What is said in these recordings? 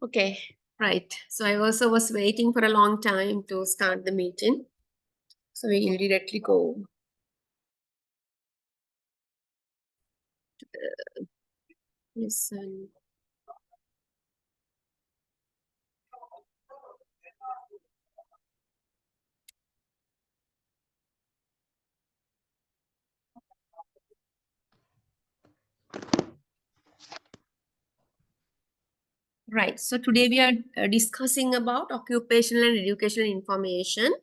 Okay, right. So I also was waiting for a long time to start the meeting. So we'll directly go to the listen. Right. So today we are discussing about occupational and educational information.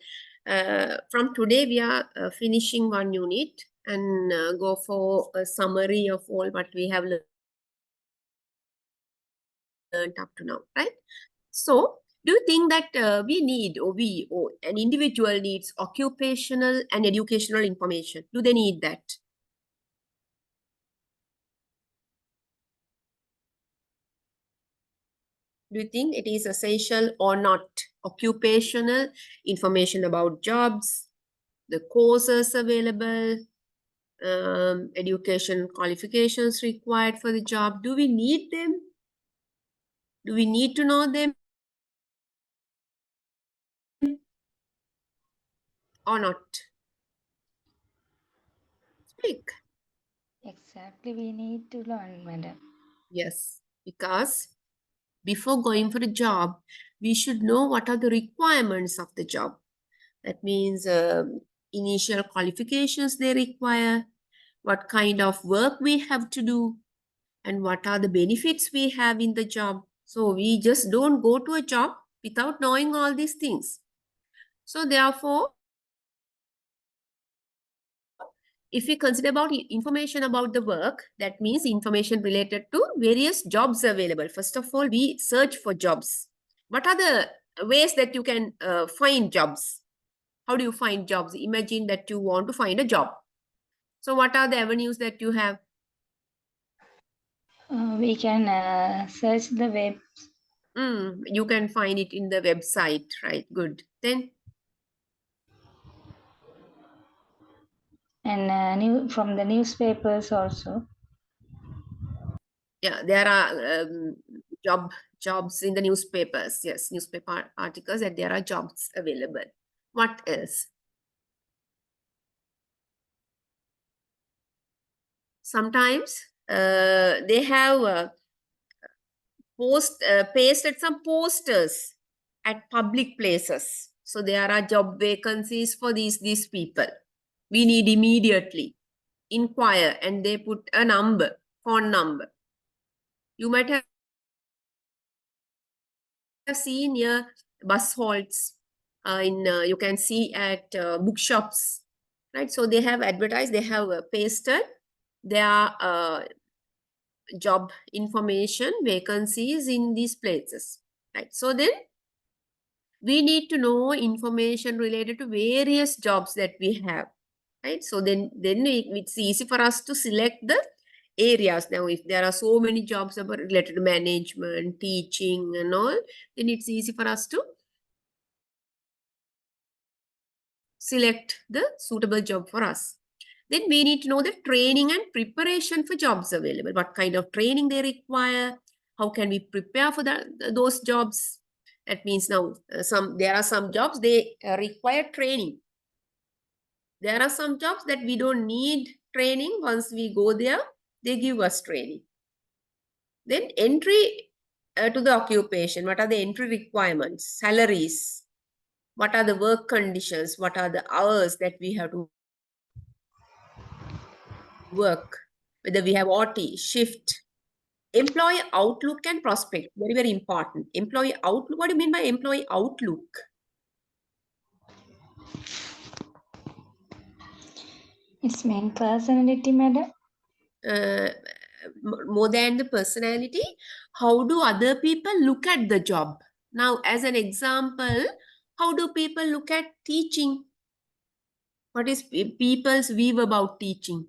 From today we are finishing one unit and go for a summary of all what we have learned up to now, right? So, do you think that we need, or an individual needs occupational and educational information? Do they need that? Do you think it is essential or not? Occupational information about jobs, the courses available, education qualifications required for the job. Do we need them? Do we need to know them or not? Speak. Exactly, we need to learn, madam. Yes, because before going for a job, we should know what are the requirements of the job. That means initial qualifications they require, what kind of work we have to do, and what are the benefits we have in the job. So we just don't go to a job without knowing all these things. So therefore, if we consider about information about the work, that means information related to various jobs available. First of all, we search for jobs. What are the ways that you can find jobs? How do you find jobs? Imagine that you want to find a job. So what are the avenues that you have? We can search the web You can find it in the website, right? Good. Then, and from the newspapers also. yeah, there are jobs in the newspapers. Yes, newspaper articles that there are jobs available. What else? Sometimes they have pasted some posters at public places. So there are job vacancies for these people. We need immediately inquire, and they put a number, phone number. You might have seen here bus halts. In you can see at bookshops, right? So they have advertised. They have pasted their job information vacancies in these places, right? So then we need to know information related to various jobs that we have, right? So then it's easy for us to select the areas. Now if there are so many jobs about related to management, teaching and all, then it's easy for us to select the suitable job for us. Then we need to know the training and preparation for jobs available. What kind of training they require? How can we prepare for those jobs? That means now there are some jobs they require training. There are some jobs that we don't need training. Once we go there, they give us training. Then entry to the occupation. What are the entry requirements? Salaries. What are the work conditions? What are the hours that we have to work? Whether we have OT, shift. Employee outlook and prospect. Very, very important. Employee outlook. What do you mean by employee outlook? Its main personality, madam. Uh, more than the personality, how do other people look at the job? Now, as an example, how do people look at teaching? What is people's view about teaching?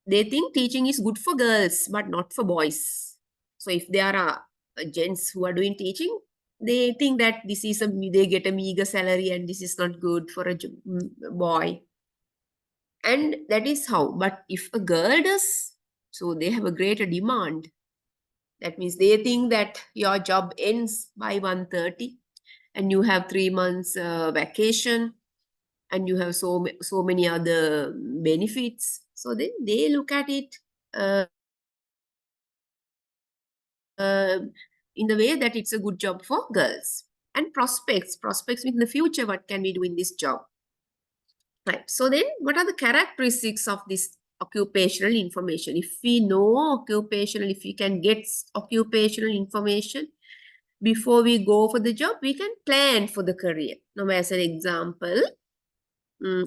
They think teaching is good for girls, but not for boys. So, if there are gents who are doing teaching, they think that this is they get a meager salary and this is not good for a boy. And that is how. But if a girl does, So they have a greater demand. That means they think that your job ends by 1:30 and you have 3 months vacation and you have so many other benefits. So then they look at it uh, in the way that it's a good job for girls. And prospects in the future, what can we do in this job? Right. So then what are the characteristics of this occupational information? If we know occupational, if we can get occupational information before we go for the job, we can plan for the career. Now, as an example,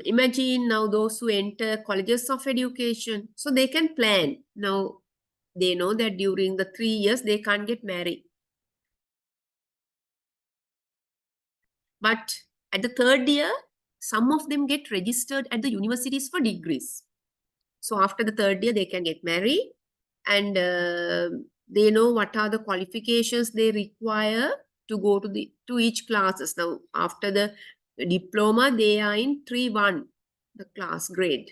imagine now those who enter colleges of education, so they can plan. Now, they know that during the 3 years, they can't get married. But at the third year, some of them get registered at the universities for degrees. So after the third year, they can get married and they know what are the qualifications they require to go to each classes. Now, after the diploma, they are in 3-1, the class grade.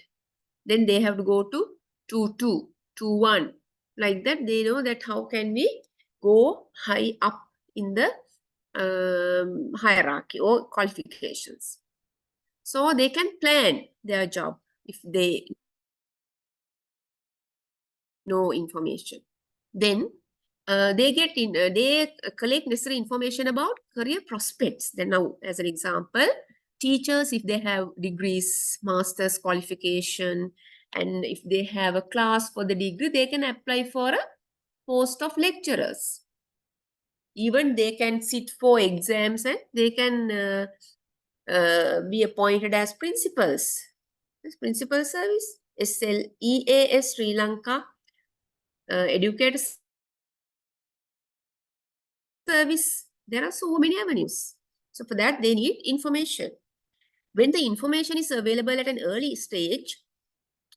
Then they have to go to 2-2, 2-1. Like that, they know that how can we go high up in the hierarchy or qualifications. So they can plan their job if they know information. Then they collect necessary information about career prospects. Then now, as an example, teachers, if they have degrees, master's qualification, and if they have a class for the degree, they can apply for a post of lecturers. Even they can sit for exams and they can be appointed as principals. This principal service, SLEAS Sri Lanka Educator Service. There are so many avenues. So for that, they need information. When the information is available at an early stage,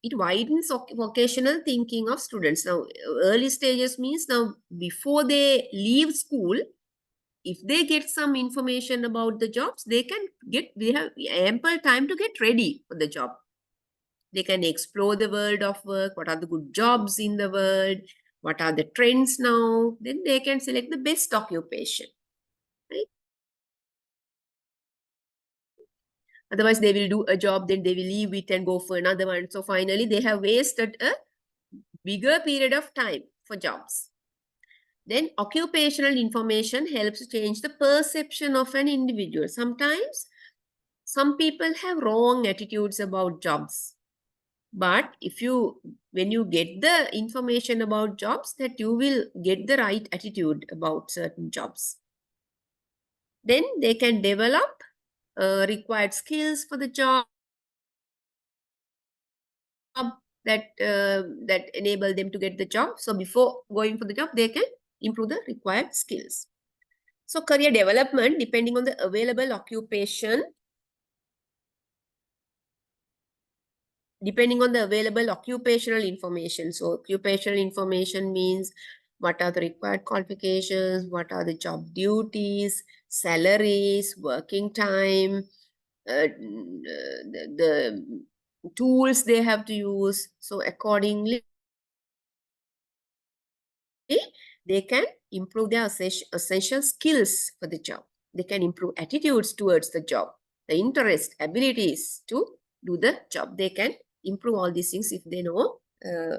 it widens vocational thinking of students. Now, early stages means now before they leave school, if they get some information about the jobs, they have ample time to get ready for the job. They can explore the world of work. What are the good jobs in the world? What are the trends now? Then they can select the best occupation. Right? Otherwise, they will do a job, then they will leave it and go for another one. So finally, they have wasted a bigger period of time for jobs. Then occupational information helps to change the perception of an individual. Sometimes some people have wrong attitudes about jobs. But when you get the information about jobs, that you will get the right attitude about certain jobs. Then they can develop required skills for the job that enable them to get the job. So before going for the job, they can improve the required skills. So career development, depending on the available occupation, depending on the available occupational information. So occupational information means what are the required qualifications, what are the job duties, salaries, working time, the tools they have to use. So accordingly, they can improve their essential skills for the job. They can improve attitudes towards the job, the interest, abilities to do the job. They can improve all these things if they know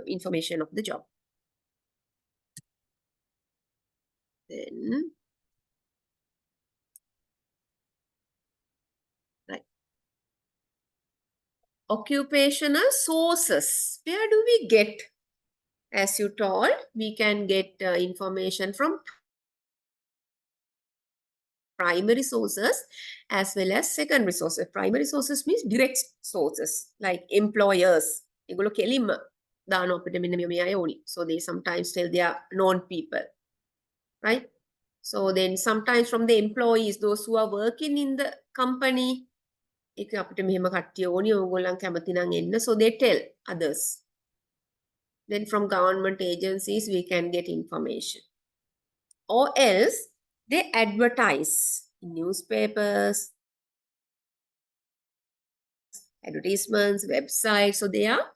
information of the job. Then, right. Occupational sources. Where do we get? As you told, we can get information from primary sources as well as secondary sources. Primary sources means direct sources like employers. So they sometimes tell they are known people, right? So then sometimes from the employees, those who are working in the company, so they tell others. Then from government agencies, we can get information. Or else they advertise in newspapers, advertisements, websites. So they are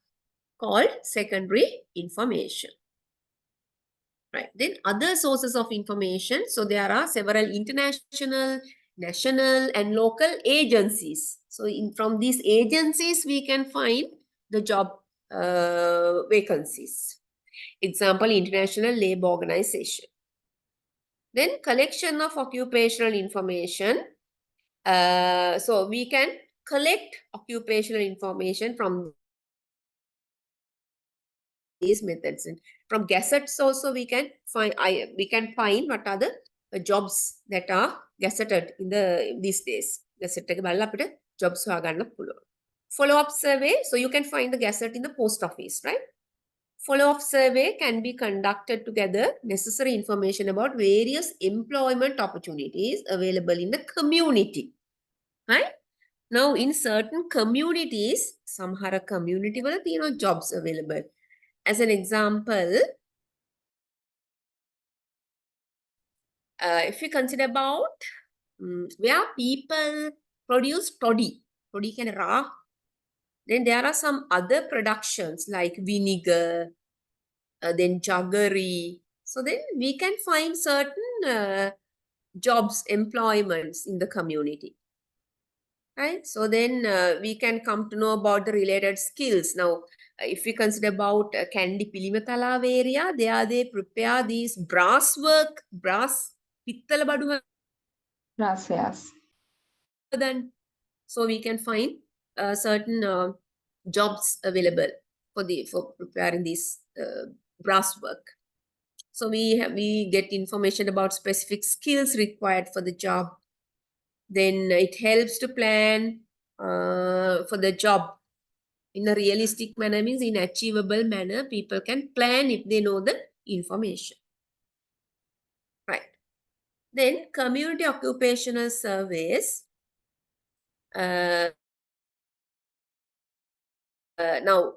called secondary information. Right. Then other sources of information. So there are several international, national, and local agencies. So from these agencies, we can find the job vacancies. Example, International Labour Organization. Then collection of occupational information. So we can collect occupational information from these methods. And from gazettes also we can find what are the jobs that are gazetted in these days. Gazette එක බලලා අපිට jobs හොයාගන්න පුළුවන්. Follow-up survey. So you can find the gazette in the post office, right? Follow-up survey can be conducted to gather necessary information about various employment opportunities available in the community, right? Now, in certain communities, samhara community වල තියෙනවා jobs available. As an example, if we consider about where people produce toddy කියන්නේ රා, then there are some other productions like vinegar, then jaggery. So then we can find certain jobs, employments in the community. Right? So then we can come to know about the related skills. Now, if we consider about Kandy Pilimatala area, they prepare these brass pittala badu Gracias. then. So we can find certain jobs available for preparing this brass work. So we get information about specific skills required for the job. Then it helps to plan for the job in a realistic manner, means in achievable manner. People can plan if they know the information. Right. Then community occupational surveys. Now,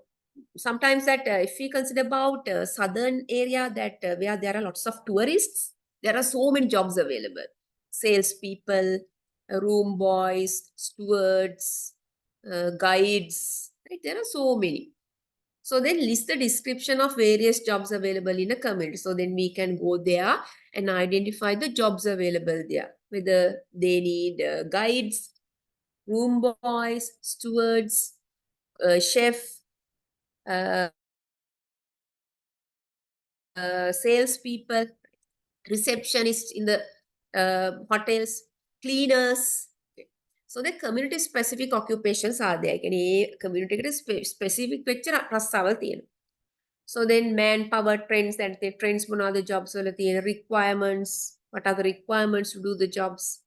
sometimes that if we consider about southern area that where there are lots of tourists, there are so many jobs available. Salespeople, room boys, stewards, guides, right? There are so many. So then list the description of various jobs available in a community. So then we can go there and identify the jobs available there, whether they need guides, room boys, stewards, chef, salespeople, receptionists in the hotels, cleaners. So the community specific occupations are there. Community specific picture රස්සාවල්. So then manpower trends, and the trends මොනවද jobs වල තියෙන requirements, what are the requirements to do the jobs.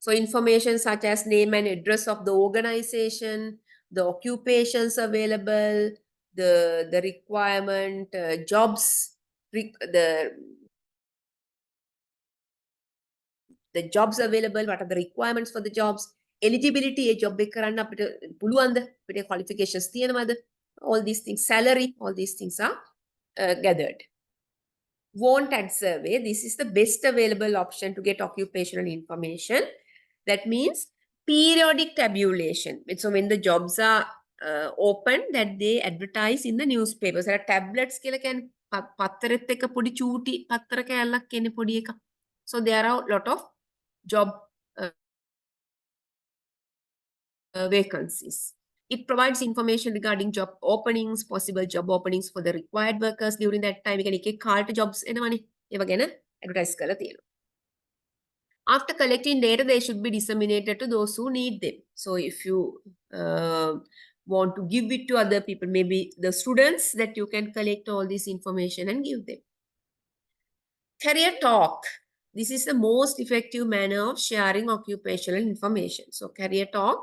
So information such as name and address of the organization, the occupations available, the requirement, jobs, the jobs available, what are the requirements for the jobs, eligibility, a job එක කරන්න අපිට පුළුවන්ද, අපිට qualifications තියෙනවද, all these things, salary, all these things are gathered. Want-ad survey, this is the best available option to get occupational information. That means periodic tabulation. So when the jobs are open, that they advertise in the newspapers. There are tablets කියලා කියන්නේ පත්තරෙත් එක පොඩි චූටි පත්තර කෑල්ලක් කියන්නේ පොඩි එක. So there are a lot of job vacancies. It provides information regarding job openings, possible job openings for the required workers during that time. We can කාලට jobs එනවනේ. ඒව ගැන advertise කරලා තියෙනවා. After collecting data, they should be disseminated to those who need them. So if you want to give it to other people, maybe the students, that you can collect all this information and give them. Career talk. This is the most effective manner of sharing occupational information. So career talk,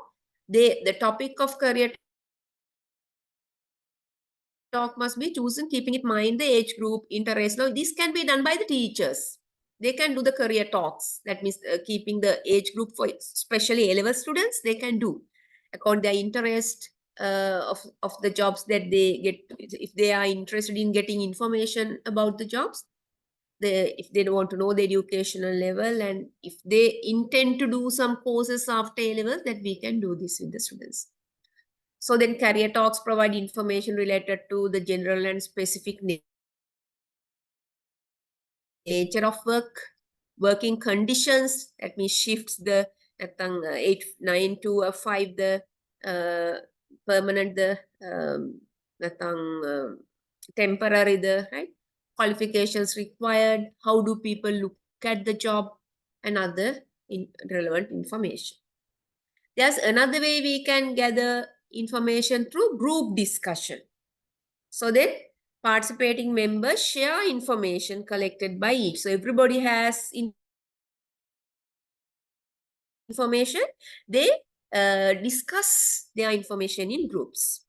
the topic of career talk must be chosen keeping in mind the age group, interest. Now this can be done by the teachers. They can do the career talks. That means keeping the age group for especially A-level students, they can do according to their interest of the jobs that they get. If they are interested in getting information about the jobs, if they want to know the educational level, and if they intend to do some courses after A-level, that we can do this with the students. So then career talks provide information related to the general and specific nature of work, working conditions, that means shifts the 8 9 to 5 the permanent the temporary the right qualifications required, how do people look at the job, and other relevant information. There's another way we can gather information through group discussion. So then participating members share information collected by each. So everybody has information. They discuss their information in groups.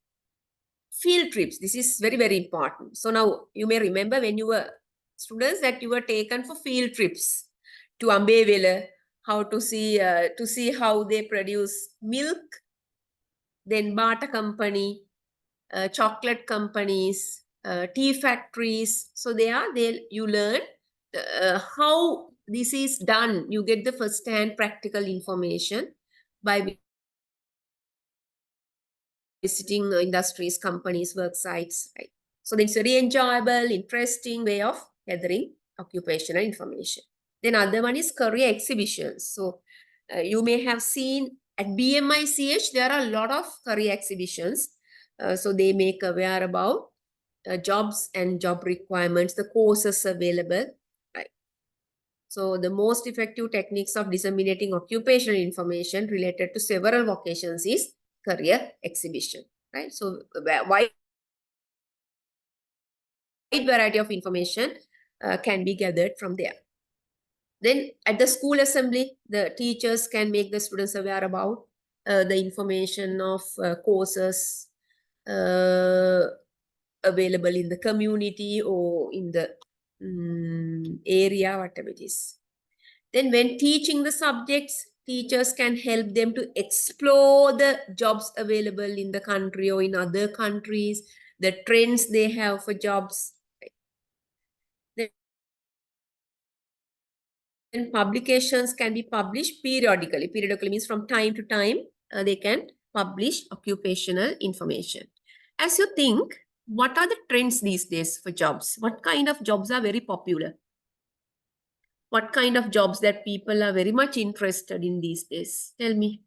Field trips. This is very, very important. So now you may remember when you were students that you were taken for field trips to Ambevela, how to see how they produce milk, then Bata company, chocolate companies, tea factories. So you learn how this is done. You get the first-hand practical information by visiting industries, companies, work sites, right? So it's very enjoyable, interesting way of gathering occupational information. Then other one is career exhibitions. So you may have seen at BMICH, there are a lot of career exhibitions. So they make aware about jobs and job requirements, the courses available, right? So the most effective techniques of disseminating occupational information related to several vocations is career exhibition, right? So wide variety of information can be gathered from there. Then at the school assembly, the teachers can make the students aware about the information of courses available in the community or in the area, whatever it is. Then when teaching the subjects, teachers can help them to explore the jobs available in the country or in other countries, the trends they have for jobs. Then publications can be published periodically. Periodically means from time to time, they can publish occupational information. As you think, what are the trends these days for jobs? What kind of jobs are very popular? What kind of jobs that people are very much interested in these days? Tell me.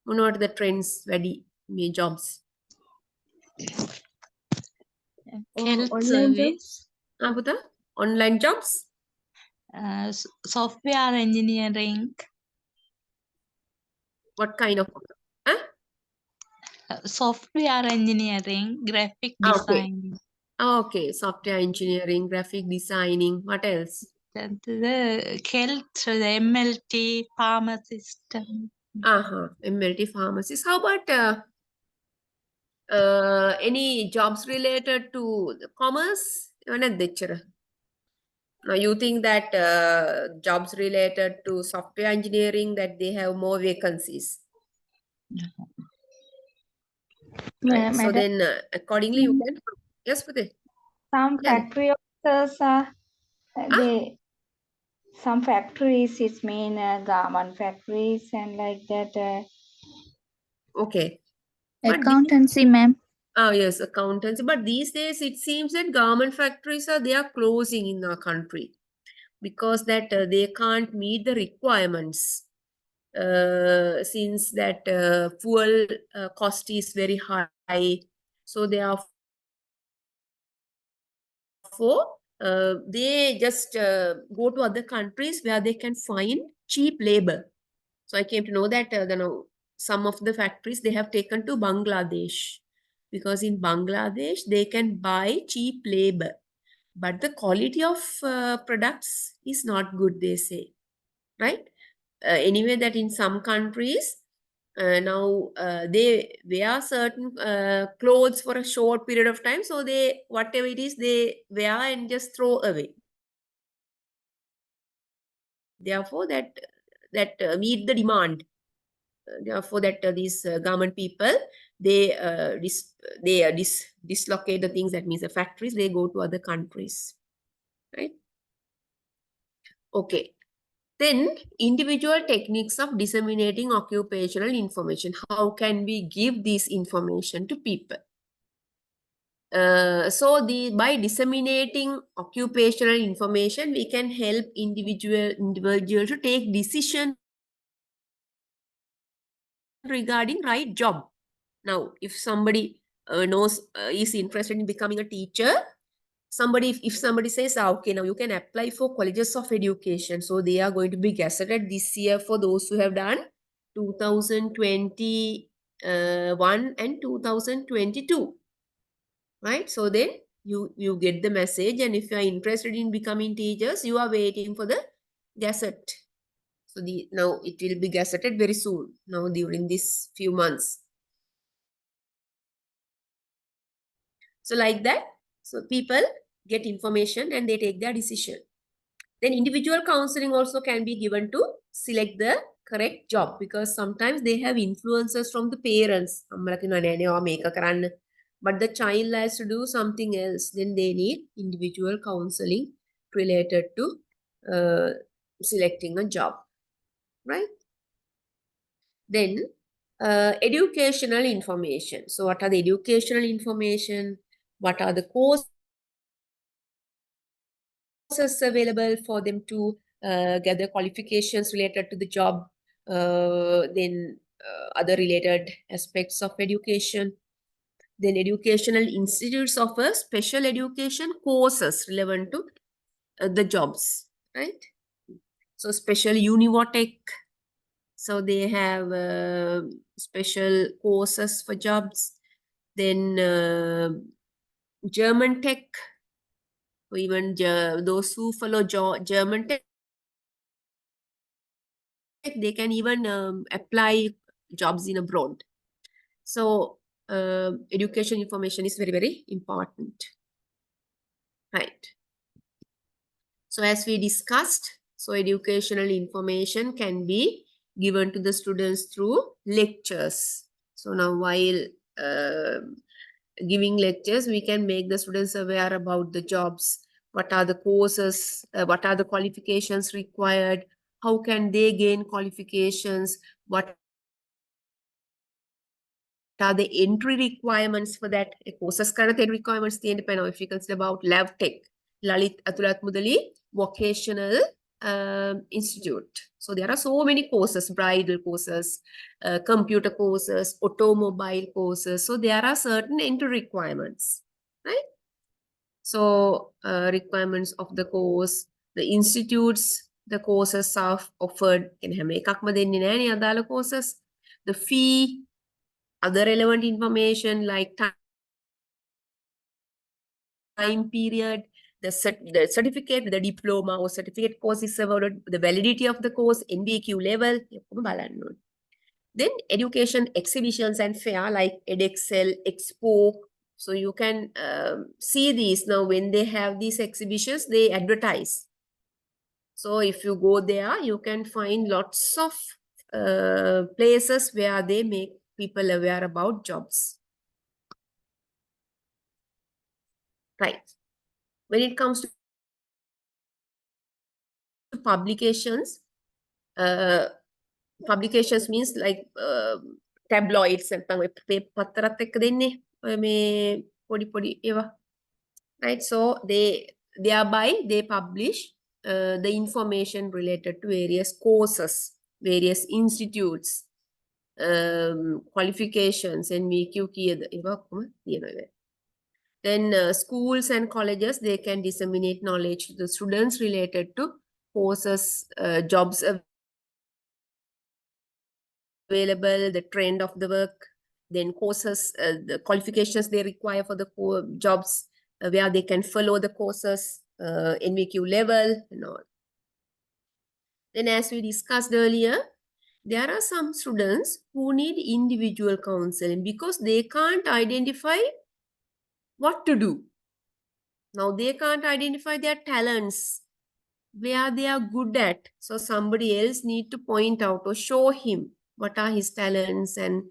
What are the trends very jobs? Health Online service, Apa online jobs? software engineering, What kind of? Huh? software engineering, graphic Okay. design. Okay, software engineering, graphic designing. What else? The health, the MLT, pharmacist. MLT pharmacist. How about any jobs related to the commerce? Now you think that jobs related to software engineering that they have more vacancies. Right. So then accordingly you can yes, Pute. Some Yeah. factory workers are some factories it mean garment factories and like that. Okay. But accountancy, ma'am. yes, accountancy. But these days it seems that garment factories they are closing in our country because that they can't meet the requirements since that fuel cost is very high. So therefore they just go to other countries where they can find cheap labor. So I came to know that some of the factories they have taken to Bangladesh because in Bangladesh they can buy cheap labor, but the quality of products is not good, they say, right? Anyway, that in some countries now they wear certain clothes for a short period of time, so they whatever it is they wear and just throw away. Therefore, that meet the demand. Therefore, that these government people they dislocate the things. That means the factories they go to other countries, right? Okay. Then individual techniques of disseminating occupational information. How can we give this information to people? By disseminating occupational information, we can help individual to take decision regarding right job. Now, if somebody is interested in becoming a teacher, if somebody says, okay, now you can apply for colleges of education. So they are going to be gazetted this year for those who have done 2021 and 2022. Right? So then you get the message, and if you are interested in becoming teachers, you are waiting for the gazette. So now it will be gazetted very soon, now during these few months. So like that, so people get information and they take their decision. Then individual counseling also can be given to select the correct job, because sometimes they have influences from the parents. But the child has to do something else. Then they need individual counseling related to selecting a job, right? Then educational information. So what are the educational information? What are the courses available for them to gather qualifications related to the job? Then other related aspects of education. Then educational institutes offer special education courses relevant to the jobs, right? So special Univotech. So they have special courses for jobs. Then German Tech, or even those who follow German Tech, they can even apply jobs in abroad. So education information is very, very important. Right. So as we discussed, so educational information can be given to the students through lectures. So now while giving lectures, we can make the students aware about the jobs, what are the courses, what are the qualifications required, how can they gain qualifications, what are the entry requirements for that. Courses කරන requirements තියෙන්න පැනවා. If you consider about lab tech, Lalit ඇතුළත් Mudali vocational institute. So there are so many courses, bridal courses, computer courses, automobile courses. So there are certain entry requirements, right? So requirements of the course, the institutes, the courses are offered in හැම එකක්ම දෙන්නේ නෑනේ අදාළ courses. The fee, other relevant information like time period, the certificate, the diploma or certificate course is awarded, the validity of the course, NBQ level. Then education exhibitions and fair like Edexcel, Expo. So you can see these now when they have these exhibitions, they advertise. So if you go there, you can find lots of places where they make people aware about jobs. Right. When it comes to publications, publications means like tabloids නැත්නම් පත්තරත් එක්ක දෙන්නේ ඔය මේ පොඩි ඒවා, right? So thereby they publish the information related to various courses, various institutes, qualifications, NVQ කීයද ඒවා ඔක්කොම තියෙනවා. Then schools and colleges, they can disseminate knowledge to the students related to courses, jobs available, the trend of the work, then courses, the qualifications they require for the jobs, where they can follow the courses, NVQ level and all. Then as we discussed earlier, there are some students who need individual counseling because they can't identify what to do. Now they can't identify their talents, where they are good at. So somebody else need to point out or show him what are his talents and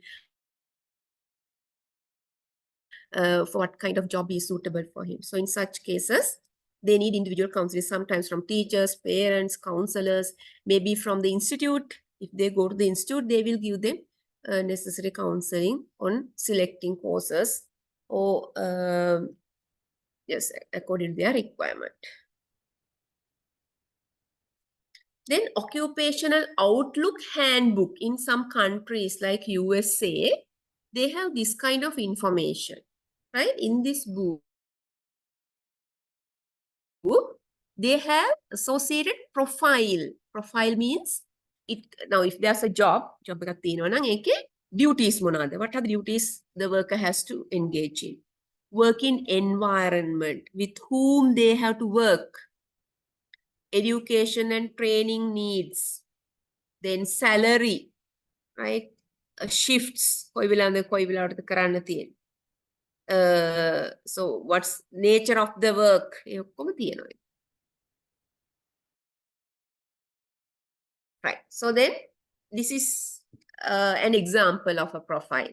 for what kind of job is suitable for him. So in such cases, they need individual counseling, sometimes from teachers, parents, counselors, maybe from the institute. If they go to the institute, they will give them necessary counseling on selecting courses or yes, according to their requirement. Then occupational outlook handbook in some countries like USA, they have this kind of information, right? In this book, they have associated profile. Profile means it now if there's a job එකක් තියෙනවා නම් ඒකේ duties මොනවාද? What are the duties the worker has to engage in? Working environment, with whom they have to work, education and training needs, then salary, right? Shifts කොයි වෙලාවද කරන්න තියෙන්නේ. So what's nature of the work? ඒ ඔක්කොම තියෙනවා. Right. So then this is an example of a profile.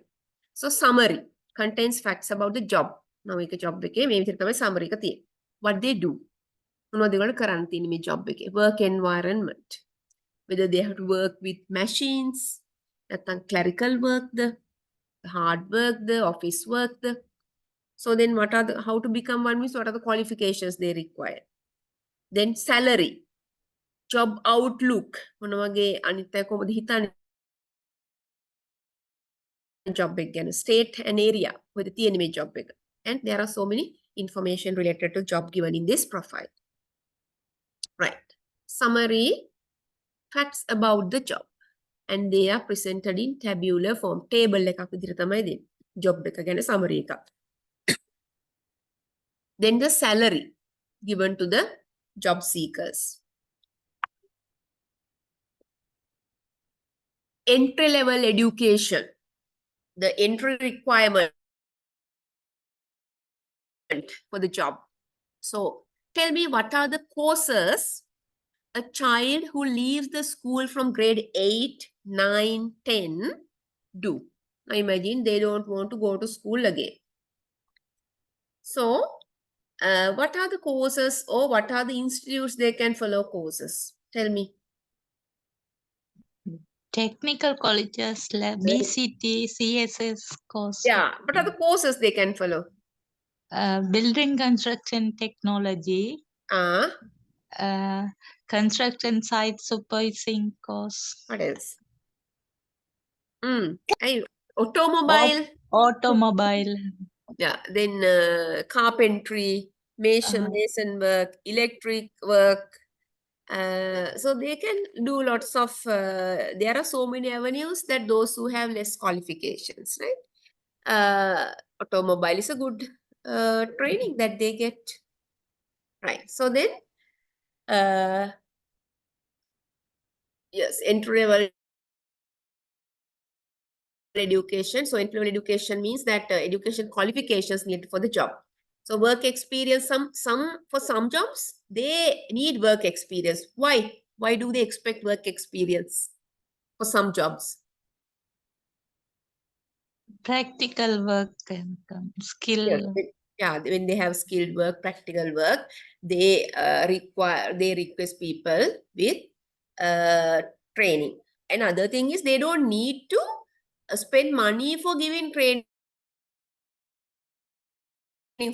So summary contains facts about the job. Now එක job එකේ මේ විදිහට තමයි summary එක තියෙන්නේ. What they do. මොනවද ඒගොල්ලෝ කරන්න තියෙන්නේ මේ job එකේ. Work environment. Whether they have to work with machines, නැත්නම් clerical work, the hard work, the office work. So then how to become one means what are the qualifications they require. Then salary, job outlook, මොන වගේ අනිත් අය කොහොමද හිතන්නේ job එක ගැන, state and area කොහෙද තියෙන්නේ මේ job එක. And there are so many information related to job given in this profile. Right. Summary, facts about the job. And they are presented in tabular form. Table එකක් විදිහට තමයි දෙන්නේ. job එක ගැන summary එකක්. Then the salary given to the job seekers. Entry level education, the entry requirement for the job. So tell me, what are the courses a child who leaves the school from grade 8, 9, 10 do? Now imagine they don't want to go to school again. So what are the courses or what are the institutes they can follow courses? Tell me. Technical colleges, BCT, CSS course. Yeah, what are the courses they can follow? Building construction technology, construction site supervising course. What else? Automobile. Automobile. Yeah, then carpentry, mason work, electric work. So they can do lots of, there are so many avenues that those who have less qualifications, right? Automobile is a good training that they get. Right. So then, yes, entry level education. So entry level education means that education qualifications needed for the job. So work experience, for some jobs, they need work experience. Why? Why do they expect work experience for some jobs? Practical work and skill. Yeah, when they have skilled work, practical work, they request people with training. Another thing is they don't need to spend money for giving training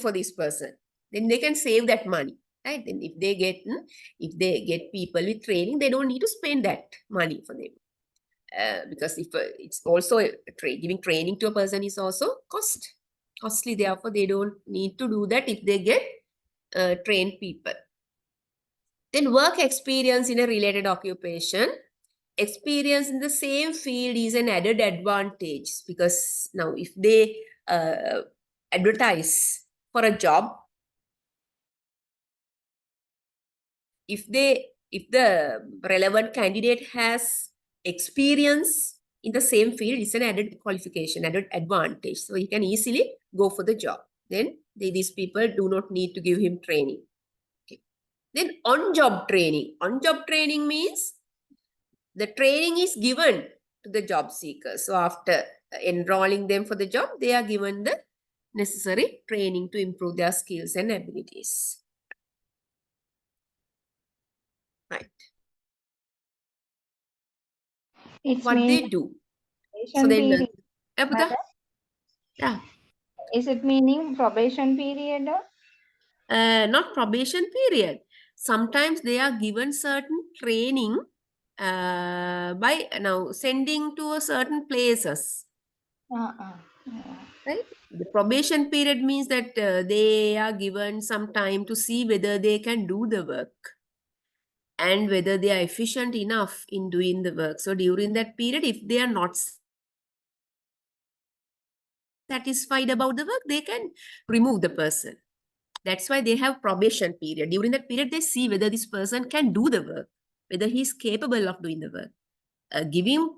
for this person. Then they can save that money, right? Then if they get people with training, they don't need to spend that money for them. Because if it's also giving training to a person is also costly. Therefore, they don't need to do that if they get trained people. Then work experience in a related occupation. Experience in the same field is an added advantage, because now if they advertise for a job, if the relevant candidate has experience in the same field, it's an added qualification, added advantage. So he can easily go for the job. Then these people do not need to give him training. Okay. Then on-job training. On-job training means the training is given to the job seekers. So after enrolling them for the job, they are given the necessary training to improve their skills and abilities. Right. It's What mean they do. So probation then, period. Puta? Madam, Yeah. is it meaning probation period? Not probation period. Sometimes they are given certain training by now sending to a certain places. Yeah. Right? The probation period means that they are given some time to see whether they can do the work and whether they are efficient enough in doing the work. So during that period, if they are not satisfied about the work, they can remove the person. That's why they have probation period. During that period, they see whether this person can do the work, whether he is capable of doing the work.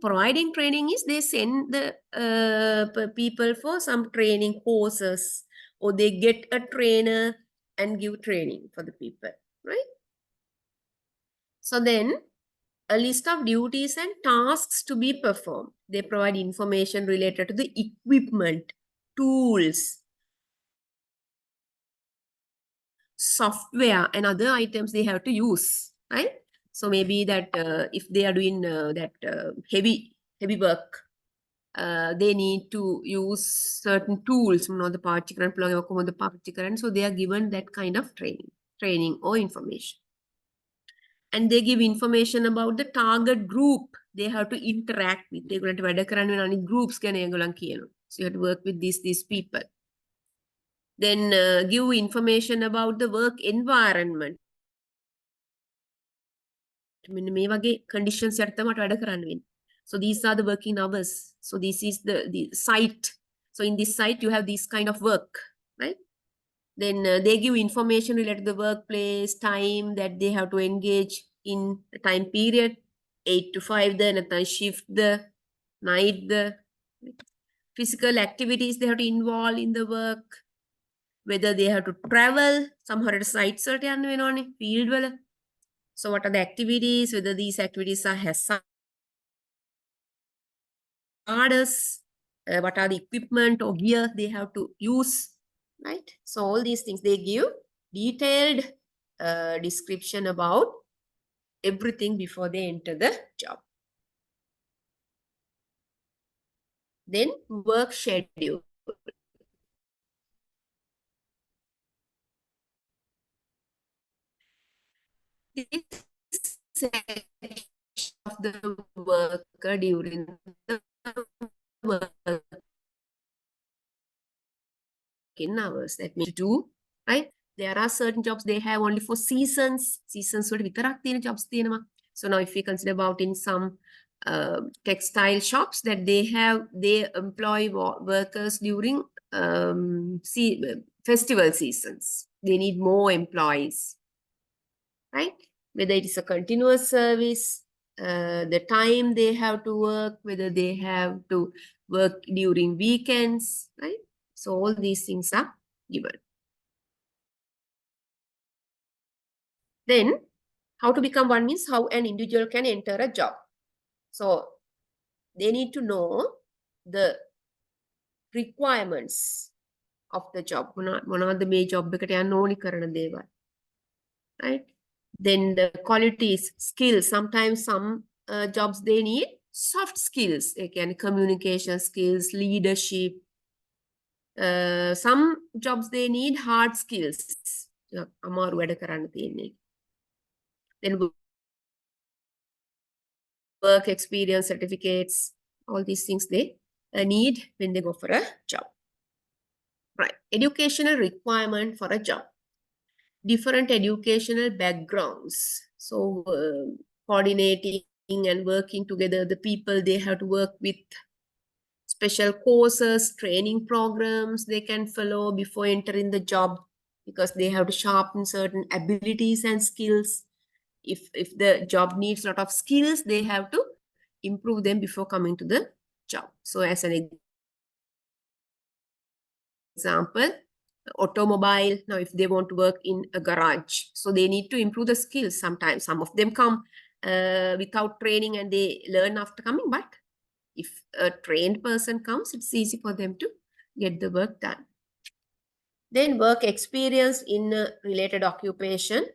Providing training is they send the people for some training courses, or they get a trainer and give training for the people, right? So then a list of duties and tasks to be performed. They provide information related to the equipment, tools, software, and other items they have to use, right? So maybe that if they are doing that heavy work, they need to use certain tools, the particular, so they are given that kind of training or information. And they give information about the target group they have to interact with. They going to වැඩ කරන්න වෙන අනිත් groups ගැන ඒගොල්ලන් කියනවා. So you have to work with these people. Then give information about the work environment. මෙන්න මේ වගේ conditions යට තමයි වැඩ කරන්න වෙන්නේ. So these are the working hours. So this is the site. So in this site you have this kind of work, right? Then they give information related to the workplace, time that they have to engage in the time period, 8 to 5 the නැත්නම් shift the night the physical activities they have to involve in the work, whether they have to travel සමහරට sites වලට යන්න වෙනවනේ field වල. So what are the activities, whether these activities are hazardous, what are the equipment or gear they have to use, right? So all these things they give detailed description about everything before they enter the job. Then work schedule. This section of the worker during the working hours that means to do, right? There are certain jobs they have only for seasons වලට විතරක් තියෙන jobs තියෙනවා. So now if we consider about in some textile shops that they employ workers during festival seasons. They need more employees, right? Whether it is a continuous service, the time they have to work, whether they have to work during weekends, right? So all these things are given. Then how to become one means how an individual can enter a job. So they need to know the requirements of the job. මොනවද මේ job එකට යන්න ඕනි කරන දේවල්, right? Then the qualities, skills. Sometimes some jobs they need soft skills. Again, communication skills, leadership. Some jobs they need hard skills. අමාරු වැඩ කරන්න තියෙන්නේ. Then work experience certificates, all these things they need when they go for a job. Right. Educational requirement for a job. Different educational backgrounds. So coordinating and working together, the people they have to work with, special courses, training programs they can follow before entering the job, because they have to sharpen certain abilities and skills. If the job needs a lot of skills, they have to improve them before coming to the job. So as an example, automobile, now if they want to work in a garage, so they need to improve the skills. Sometimes some of them come without training and they learn after coming, but if a trained person comes, it's easy for them to get the work done. Then work experience in a related occupation.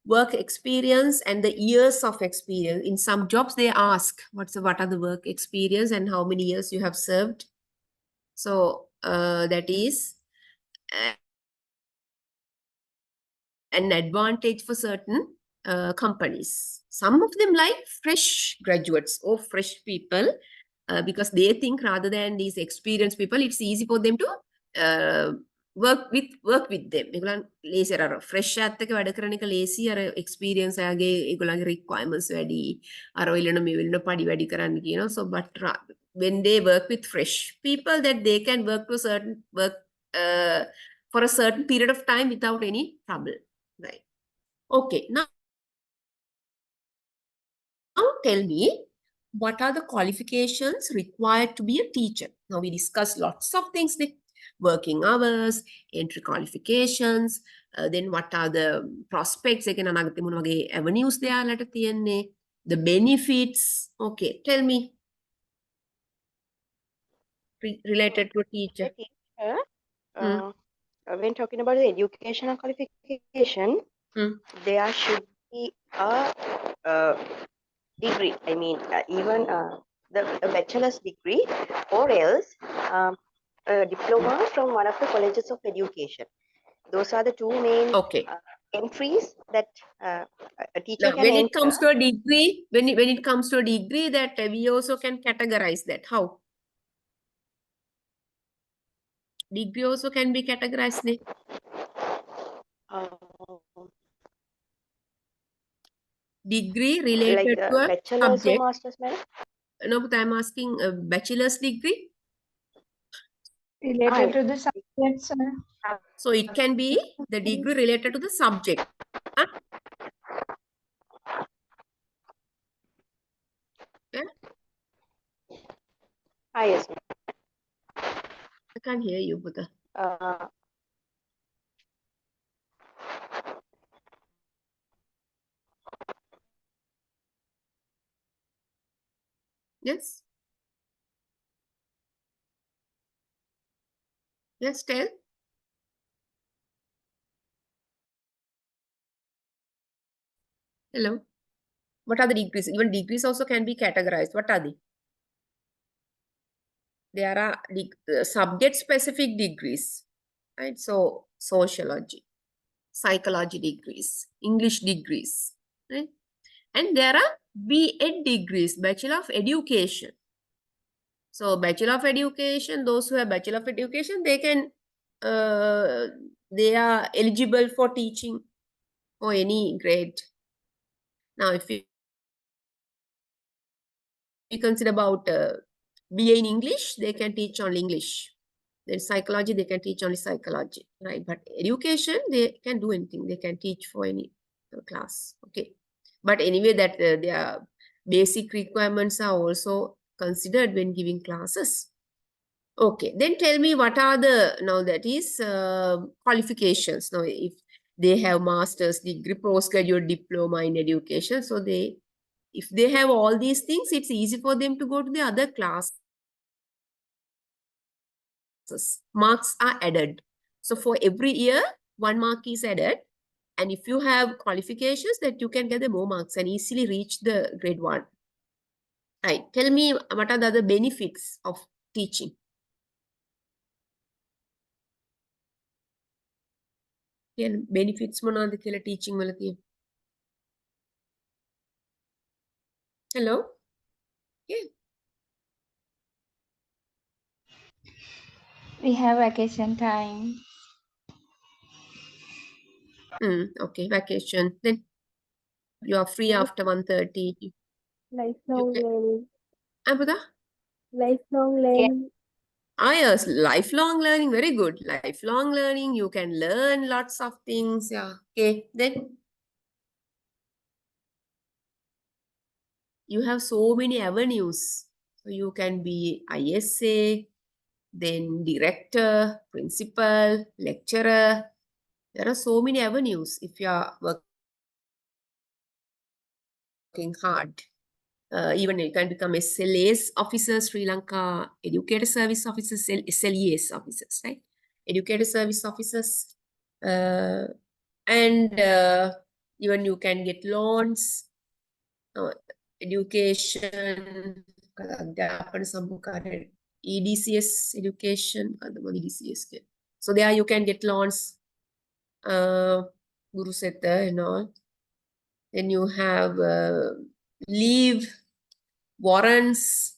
work experience and the years of experience. In some jobs, they ask what are the work experience and how many years you have served. So that is an advantage for certain companies. Some of them like fresh graduates or fresh people because they think rather than these experienced people, it's easy for them to work with them. ඒගොල්ලන් ලේසි අර fresh එකත් එක්ක වැඩ කරන එක ලේසි අර experience ආගේ ඒගොල්ලන්ගේ requirements වැඩි අර ඔයලන මේ වෙලන පඩි වැඩි කරන්න කියනවා. So but when they work with fresh people that they can work to certain work for a certain period of time without any trouble. Right. Okay. Now tell me, what are the qualifications required to be a teacher? Now we discussed lots of things, like working hours, entry qualifications, then what are the prospects, avenues they are, the benefits. Okay, tell me. Related to a teacher. When talking about the educational qualification, there should be a degree. I mean, even a bachelor's degree, or else a diploma from one of the colleges of education. Those are the two main entries that a teacher can when enter. it comes to a degree, when it comes to a degree, that we also can categorize that. How? Degree also can be categorized. Degree related like to a bachelor's subject. or master's, madam? No, but I'm asking a bachelor's degree. Related to the subject, sir. So it can be the degree related to the subject. Huh? Yeah? Yes, ma'am. I can't hear you, Buddha. Yes. Yes, tell. Hello. What are the degrees? Even degrees also can be categorized. What are they? There are subject-specific degrees, right? So sociology, psychology degrees, English degrees, right? And there are B.Ed degrees, Bachelor of Education. So Bachelor of Education, those who have Bachelor of Education, they can, they are eligible for teaching or any grade. Now, if we consider about BA in English, they can teach only English. Then psychology, they can teach only psychology, right? But education, they can do anything. They can teach for any class, okay? But anyway, that their basic requirements are also considered when giving classes. Okay, then tell me what are the, now that is qualifications. Now, if they have master's degree, postgraduate diploma in education, so if they have all these things, it's easy for them to go to the other classes. Marks are added. So for every year, 1 mark is added. And if you have qualifications, that you can get the more marks and easily reach the grade 1. Right. Tell me what are the other benefits of teaching? Benefits මොනවද කියලා teaching වල තියෙන? Hello? Yeah. We have vacation time. Okay, vacation. Then you are free after 1:30. Lifelong learning. Buddha? Lifelong learning. Yes, lifelong learning. Very good. Lifelong learning. You can learn lots of things. Yeah. Okay. Then you have so many avenues. So you can be ISA, then director, principal, lecturer. There are so many avenues if you are working hard. Even you can become SLAs officers, Sri Lanka Educator Service Officers, SLES officers, right? Educator Service Officers. And Even you can get loans, education, අධ්‍යාපන සම්පූර්ණ EDCS education, EDCS. So there you can get loans, Guru Seta and all. Then you have leave, warrants.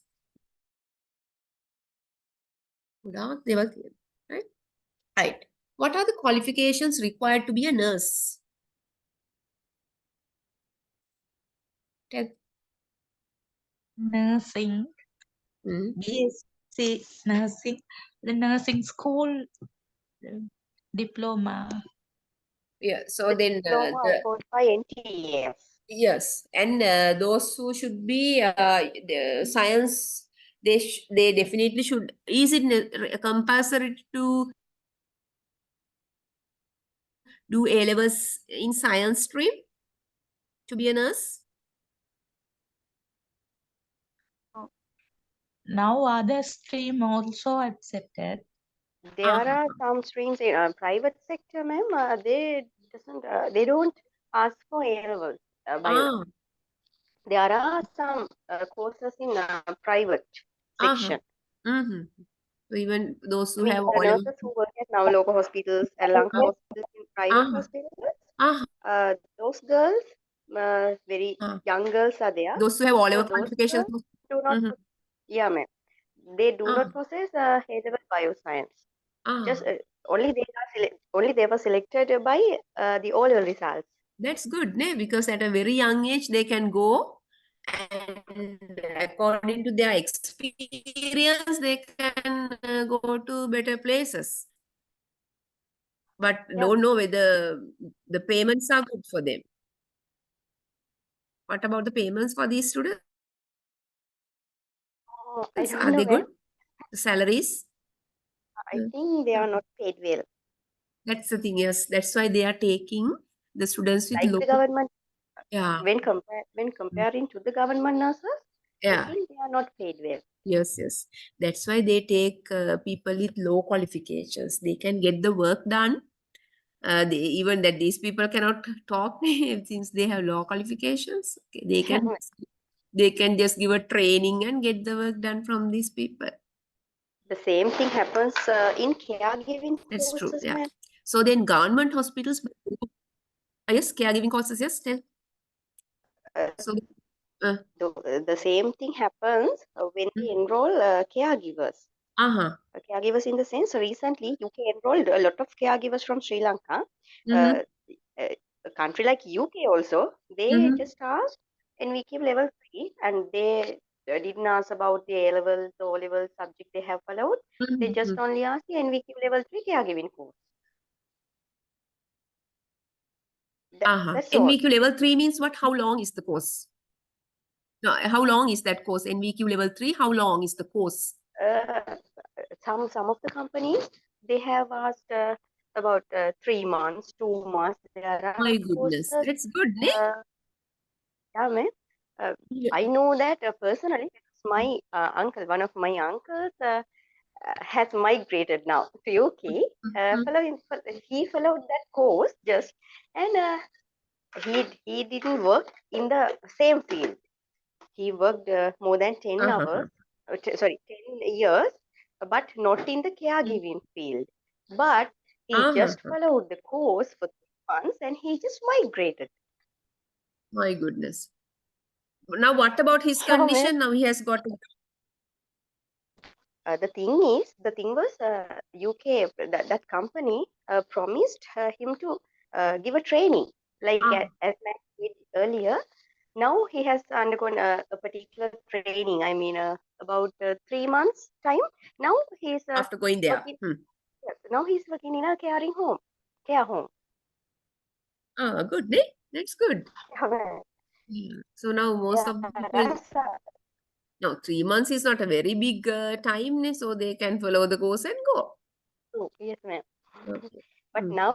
Right? Right. What are the qualifications required to be a nurse? Tell. Nursing, Hmm. BSc nursing, the nursing school diploma. Yeah. So The then diploma taught by NTS. yes, and those who should be the science, they definitely should. Is it compulsory to do A levels in science stream to be a nurse? Now other stream also accepted. There are some streams in private sector, ma'am. They don't ask for A levels. Ah, There are some courses in private section. mm-hmm. So even those who I mean, have the O level. nurses who work at now local hospitals and Lanka hospitals in private hospitals, those girls, very young girls are there. Those who have O level So those qualifications. girls do not, yeah, ma'am. They do not possess A-level bioscience. Just only they were selected by the O-level results. That's good, ne? Because at a very young age they can go, and according to their experience they can go to better places. But Yeah. don't know whether the payments are good for them. What about the payments for these students? Oh, I don't Are know, they ma'am. good? The salaries? I think they are not paid well. That's the thing, yes. That's why they are taking the students with Like low. the government, Yeah, when comparing to the government nurses, I yeah. think they are not paid well. Yes, yes. That's why they take people with low qualifications. They can get the work done. Even that these people cannot talk since they have low qualifications. Okay, they can just give a training and get the work done from these people. The same thing happens in caregiving That's true. courses, Yeah. ma'am. So then government hospitals, yes, caregiving courses, yes, tell. So The same thing happens when we enroll caregivers. Caregivers in the sense, recently UK enrolled a lot of caregivers from Sri Lanka. A country like UK also, they just asked NVQ level 3 and they didn't ask about the A level, the O level subject they have followed. They just only asked the NVQ level 3 caregiving course. That's all. NVQ level 3 means what? How long is the course? No, how long is that course? NVQ level 3, how long is the course? Some of the companies, they have asked about 3 months, 2 months. There are My goodness, courses, that's good, ne? yeah, ma'am. I know that personally because my uncle, one of my uncles, has migrated now to UK. He followed that course just, and he didn't work in the same field. He worked more than 10 hours, 10 years, but not in the caregiving field. But he just followed the course for 3 months and he just migrated. My goodness. Now, what about his Yeah, condition? Now he has got. The thing was UK, that company promised him to give a training, like as I said earlier. Now he has undergone a particular training. I mean, about 3 months time. Now he's After going there. working, yes, now he's working in a care home. Good, ne? That's good. Yeah, So now most of the people. Now 3 months is not a very big time, ne? So they can follow the course and go. true. Yes, ma'am. Okay. But now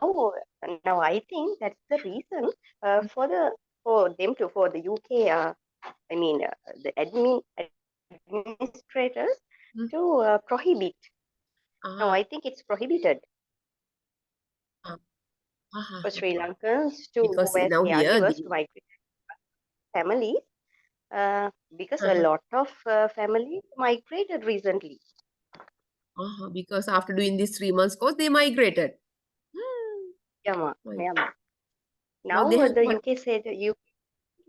I think that's the reason for the UK. I mean, the administrators to prohibit. Now I think it's prohibited. for Sri Lankans to Because who were now here, caregivers to migrate families, because a lot of families migrated recently. because after doing this 3 months course, they migrated. Yeah, ma. Right. Yeah, ma. Now Now they have the what? UK said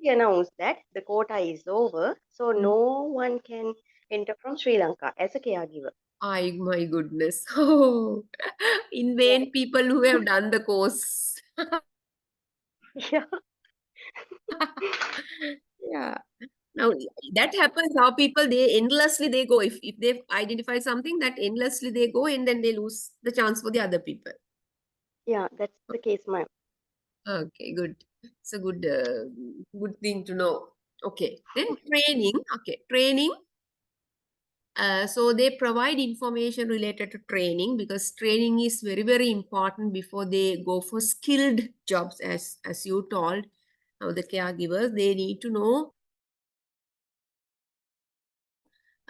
announced that the quota is over, so no one can enter from Sri Lanka as a caregiver. Ay, my goodness. Oh, in vain, people who have done the course. Yeah. Yeah. Now that happens how people they endlessly they go. If they identify something that endlessly they go and then they lose the chance for the other people. Yeah, that's the case, ma'am. Okay, good. It's a good thing to know. Okay, then training. Okay, training. So they provide information related to training because training is very important before they go for skilled jobs. As you told, now the caregivers they need to know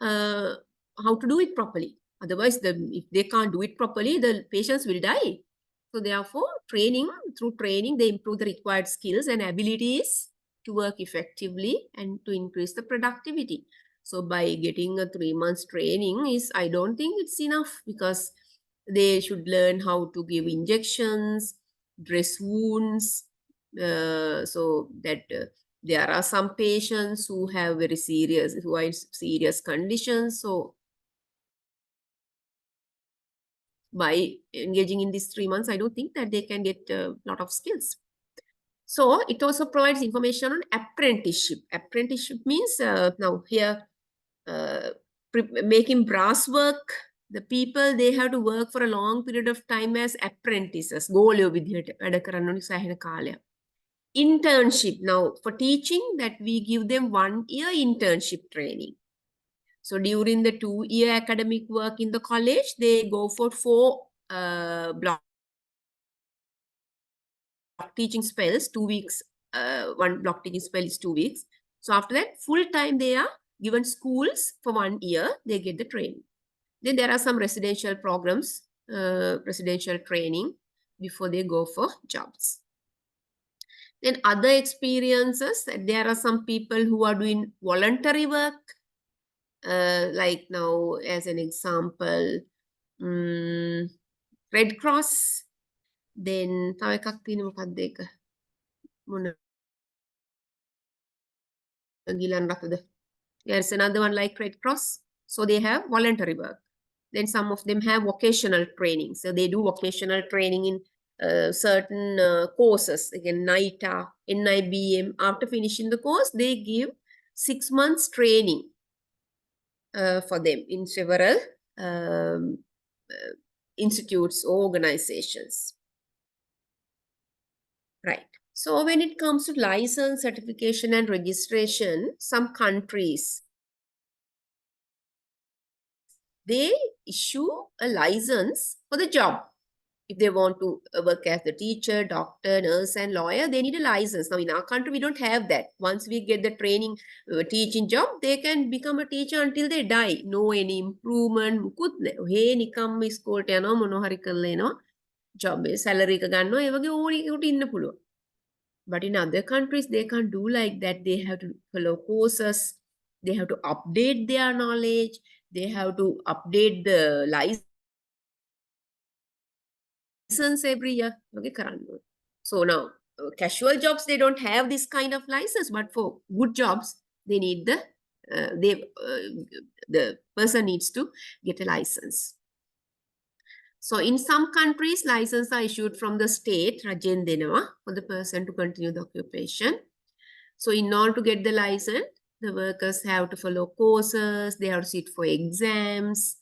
how to do it properly. Otherwise, if they can't do it properly, the patients will die. So therefore, through training, they improve the required skills and abilities to work effectively and to increase the productivity. So by getting a 3 months training I don't think it's enough because they should learn how to give injections, dress wounds, so that there are some patients who are in serious conditions. So by engaging in these 3 months, I don't think that they can get a lot of skills. So it also provides information on apprenticeship. Apprenticeship means now here making brass work. The people they have to work for a long period of time as apprentices. ගෝලයෝ විදිහට වැඩ කරන්න ඕනි සෑහෙන කාලයක්. Internship. Now for teaching that we give them 1 year internship training. So during the 2-year academic work in the college, they go for 4 block teaching spells, 2 weeks. One block teaching spell is 2 weeks. So after that, full time they are given schools for 1 year. They get the training. Then there are some residential programs, residential training before they go for jobs. Then other experiences, there are some people who are doing voluntary work. Like now, as an example, Red Cross. Then තව එකක් තියෙන මොකක්ද ඒක? මොන ගිලන් රථද? There's another one like Red Cross. So they have voluntary work. Then some of them have vocational training. So they do vocational training in certain courses. Again, NITA, NIBM. After finishing the course, they give 6 months training for them in several institutes or organizations. Right. So when it comes to license, certification, and registration, some countries, they issue a license for the job. If they want to work as a teacher, doctor, nurse, and lawyer, they need a license. Now, in our country, we don't have that. Once we get the training, teaching job, they can become a teacher until they die. No any improvement. මුකුත් නැහැ. ඔහේ නිකම්ම ඉස්කෝලේට යනවා මොනවා හරි කරලා එනවා. job salary එක ගන්නවා. ඒ වගේ ඕනි කෙනෙකුට ඉන්න පුළුවන්. But in other countries, they can't do like that. They have to follow courses. They have to update their knowledge. They have to update the license every year. Okay, so now casual jobs, they don't have this kind of license, but for good jobs, they need the person needs to get a license. So in some countries, licenses are issued from the state, rajen denawa, for the person to continue the occupation. So in order to get the license, the workers have to follow courses, they have to sit for exams,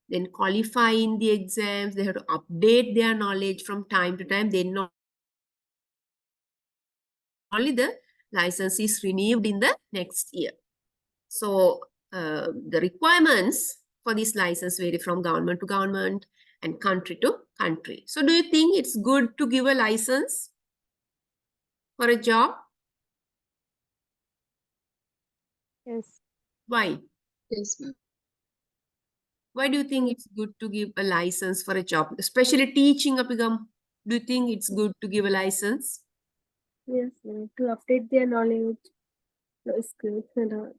then qualify in the exams, they have to update their knowledge from time to time. Then not only the license is renewed in the next year. So the requirements for this license vary from government to government and country to country. So do you think it's good to give a license for a job? Yes. Why? Yes, ma'am. Why do you think it's good to give a license for a job, especially teaching apigam? Do you think it's good to give a license? Yes, ma'am. To update their knowledge, skills and all.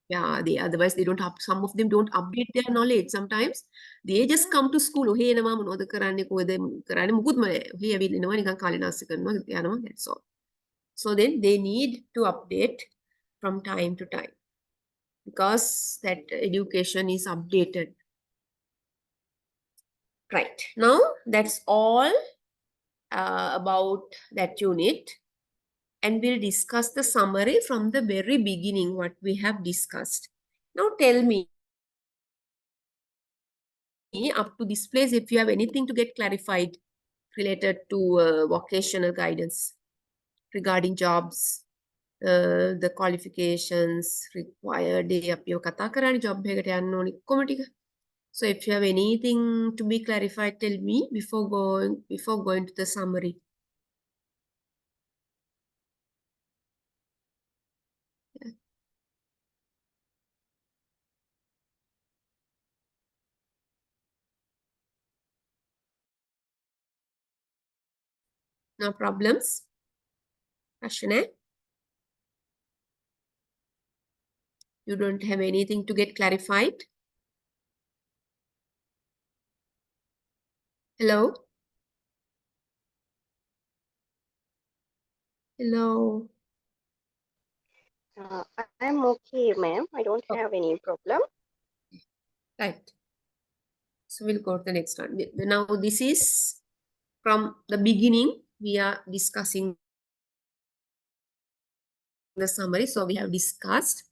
Yeah, otherwise they don't have, some of them don't update their knowledge. Sometimes they just come to school. ඔහේ එනවා මොනවද කරන්නේ කොහෙද කරන්නේ මුකුත්ම නැහැ. ඔහේ ඇවිල්ලා එනවා නිකන් කාලේ නාස්ති කරනවා යනවා, that's all. So then they need to update from time to time because that education is updated. Right. Now that's all about that unit. And we'll discuss the summary from the very beginning, what we have discussed. Now tell me, up to this place, if you have anything to get clarified related to vocational guidance regarding jobs, the qualifications required, අපිව කතා කරන්නේ job එකකට යන්න ඕනි කොහොම ටික. So if you have anything to be clarified, tell me before going to the summary. No problems? Ashane? You don't have anything to get clarified? Hello? Hello? I'm okay, ma'am. I don't have any problem. Right. So we'll go to the next one. Now this is from the beginning. We are discussing the summary. So we have discussed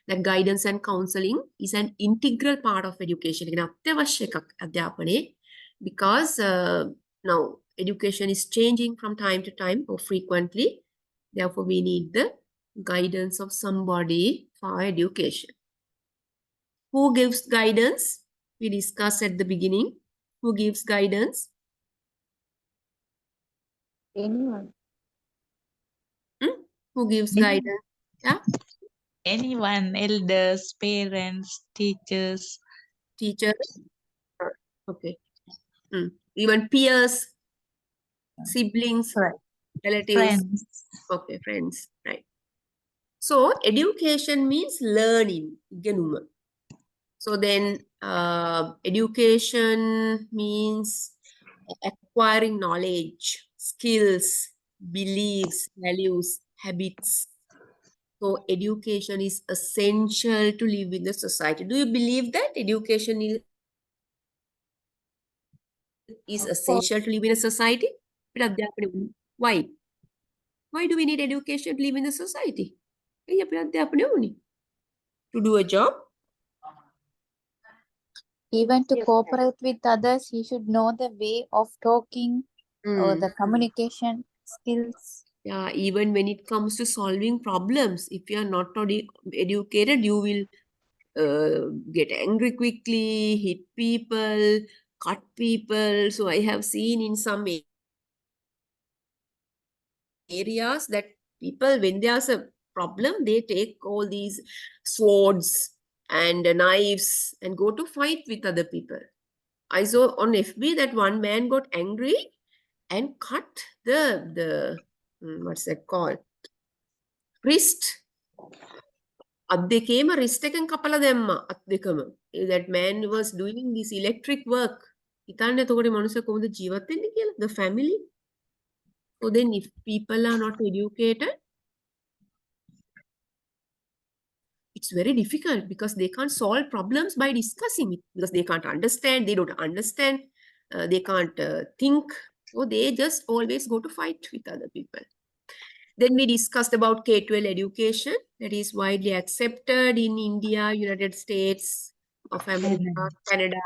that guidance and counseling is an integral part of education. Because now education is changing from time to time or frequently. Therefore, we need the guidance of somebody for education. Who gives guidance? We discussed at the beginning. Who gives guidance? Anyone. Who gives Any- guidance? Yeah, Anyone, elders, parents, teachers, teachers. Okay. Even peers, siblings, Right. relatives. friends. Okay, friends. Right. So education means learning. ඉගෙනුම. So then education means acquiring knowledge, skills, beliefs, values, habits. So education is essential to live in the society. Do you believe that education is essential to live in a society? Why? Why do we need education to live in the society? To do a job? Even to Yes, ma'am. cooperate with others, he should know the way of talking or the communication skills. Yeah, even when it comes to solving problems, if you are not educated, you will get angry quickly, hit people, cut people. So I have seen in some areas that people, when there's a problem, they take all these swords and knives and go to fight with other people. I saw on FB that one man got angry and cut the what's that called? Wrist. අත් දෙකේම wrist එකෙන් කපලා දැම්මා අත් දෙකම. That man was doing this electric work. හිතන්න එතකොට මනුස්සය කොහොමද ජීවත් වෙන්නේ කියලා? The family. So then if people are not educated, it's very difficult because they can't solve problems by discussing it because they can't understand, they don't understand, they can't think. So they just always go to fight with other people. Then we discussed about K-12 education that is widely accepted in India, United States of America, Canada.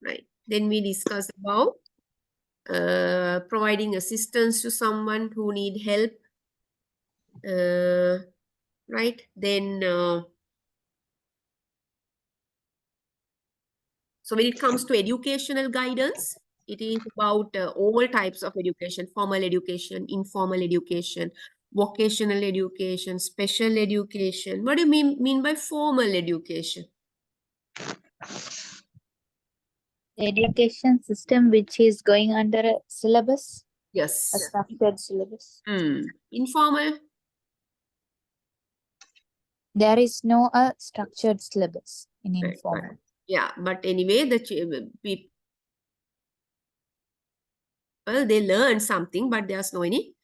Right. Then we discussed about providing assistance to someone who need help. Right. Then so when it comes to educational guidance, it is about all types of education: formal education, informal education, vocational education, special education. What do you mean by formal education? education system which is going under a syllabus, Yes. a structured syllabus. Informal. There is no structured syllabus in Right, informal. Yeah, but anyway, the people they learn something, but there's no any